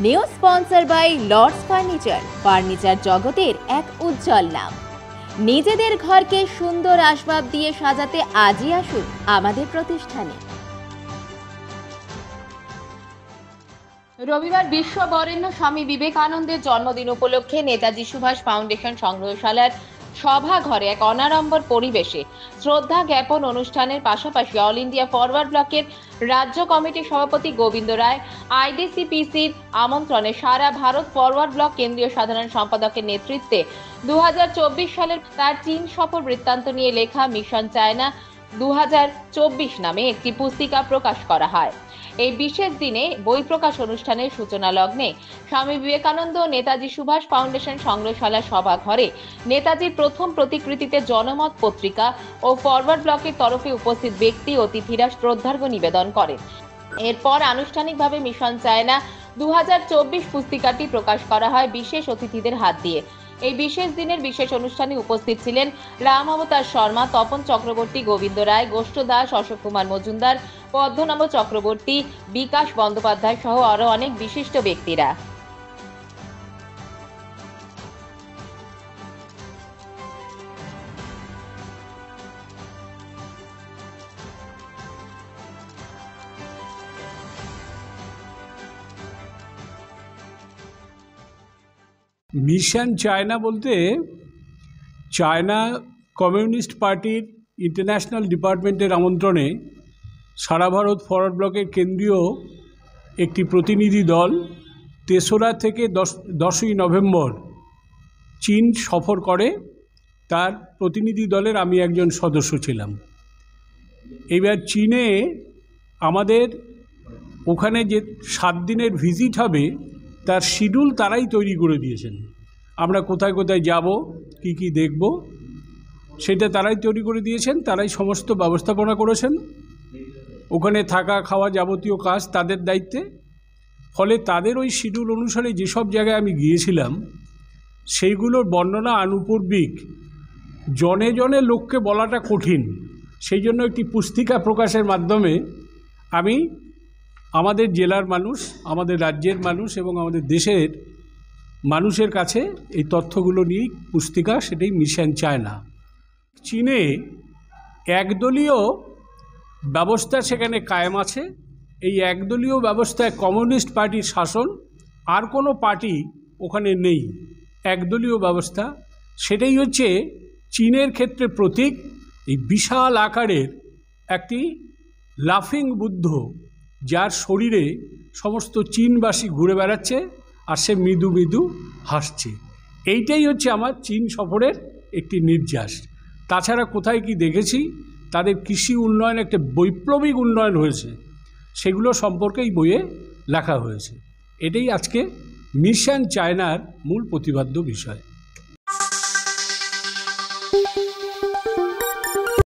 New sponsor by Lords furniture জগতের এক উজ্জ্বল নাম। নিজেদের ঘরকে সুন্দর আসবাব দিয়ে সাজাতে আজই আসুন আমাদের প্রতিষ্ঠানে। রবিবার বিশ্ব বরেণ্য স্বামী বিবেকানন্দের জন্মদিন উপলক্ষে নেতাজি সুভাষ ফাউন্ডেশন সংগ্রহশালার সভাঘরে এক অনাড়ম্বর পরিবেশে শ্রদ্ধা জ্ঞাপন অনুষ্ঠানের পাশাপাশি অল ইন্ডিয়া ফরওয়ার্ড ব্লকের রাজ্য কমিটির সভাপতি গোবিন্দ রায়, আইডিসিপিসির আমন্ত্রণে সারা ভারত ফরওয়ার্ড ব্লক কেন্দ্রীয় সাধারণ সম্পাদকের নেতৃত্বে 2024 সালের তার চীন সফর বৃত্তান্ত নিয়ে লেখা মিশন চায়না 2024 নামে একটি পুস্তিকা প্রকাশ করা হয়। এই বিশেষ দিনে বই প্রকাশ অনুষ্ঠানের সূচনা লগ্নে স্বামী বিবেকানন্দ ও নেতাজি সুভাষ ফাউন্ডেশন সংগ্রহশালা সভাঘরে নেতাজির প্রথম প্রতিকৃতিতে জনমত পত্রিকা ও ফরওয়ার্ড ব্লকের তরফে উপস্থিত ব্যক্তি অতিথিরা শ্রদ্ধার্ঘ্য নিবেদন করেন। এরপর আনুষ্ঠানিকভাবে মিশন চায়না 2024 পুস্তিকাটি প্রকাশ করা হয় বিশেষ অতিথিদের হাত দিয়ে। এই বিশেষ দিনের বিশেষ অনুষ্ঠানে উপস্থিত ছিলেন রাম অবতার শর্মা, তপন চক্রবর্তী, গোবিন্দ রায়, গোষ্ঠ দাস, অশোক কুমার মজুমদার, পদ্মনাভ চক্রবর্তী, বিকাশ বন্দ্যোপাধ্যায় সহ আরো অনেক বিশিষ্ট ব্যক্তিরা। মিশন চায়না বলতে চায়না কমিউনিস্ট পার্টির ইন্টারন্যাশনাল ডিপার্টমেন্টের আমন্ত্রণে সারা ভারত ফরওয়ার্ড ব্লকের কেন্দ্রীয় একটি প্রতিনিধি দল 3রা থেকে 10ই নভেম্বর চীন সফর করে। তার প্রতিনিধি দলের আমি একজন সদস্য ছিলাম। এবার চীনে আমাদের ওখানে যে 7 দিনের ভিজিট হবে তার শিডিউল তারাই তৈরি করে দিয়েছেন। আমরা কোথায় কোথায় যাব, কি কি দেখব, সেটা তারাই তৈরি করে দিয়েছেন, তারাই সমস্ত ব্যবস্থাপনা করেছেন। ওখানে থাকা খাওয়া যাবতীয় কাজ তাদের দায়িত্বে। ফলে তাদের ওই শিডিউল অনুসারে যেসব জায়গায় আমি গিয়েছিলাম সেইগুলোর বর্ণনা আনুপূর্বিক, জনে জনে লোককে বলাটা কঠিন। সেই জন্য একটি পুস্তিকা প্রকাশের মাধ্যমে আমি আমাদের জেলার মানুষ, আমাদের রাজ্যের মানুষ এবং আমাদের দেশের মানুষের কাছে এই তথ্যগুলো নিয়েই পুস্তিকা, সেটাই মিশন চায়না। চীনে একদলীয় ব্যবস্থা সেখানে কায়েম আছে। এই একদলীয় ব্যবস্থায় কমিউনিস্ট পার্টির শাসন, আর কোনো পার্টি ওখানে নেই, একদলীয় ব্যবস্থা। সেটাই হচ্ছে চীনের ক্ষেত্রে প্রতীক। এই বিশাল আকারের একটি লাফিং বুদ্ধ, যার শরীরে সমস্ত চীনবাসী ঘুরে বেড়াচ্ছে আর সে মৃদু মৃদু হাসছে। এইটাই হচ্ছে আমার চীন সফরের একটি নির্যাস। তাছাড়া কোথায় কি দেখেছি, তাদের কৃষি উন্নয়ন, একটা বৈপ্লবিক উন্নয়ন হয়েছে, সেগুলো সম্পর্কে এই বইয়ে লেখা হয়েছে। এটাই আজকে মিশন চায়নার মূল প্রতিপাদ্য বিষয়।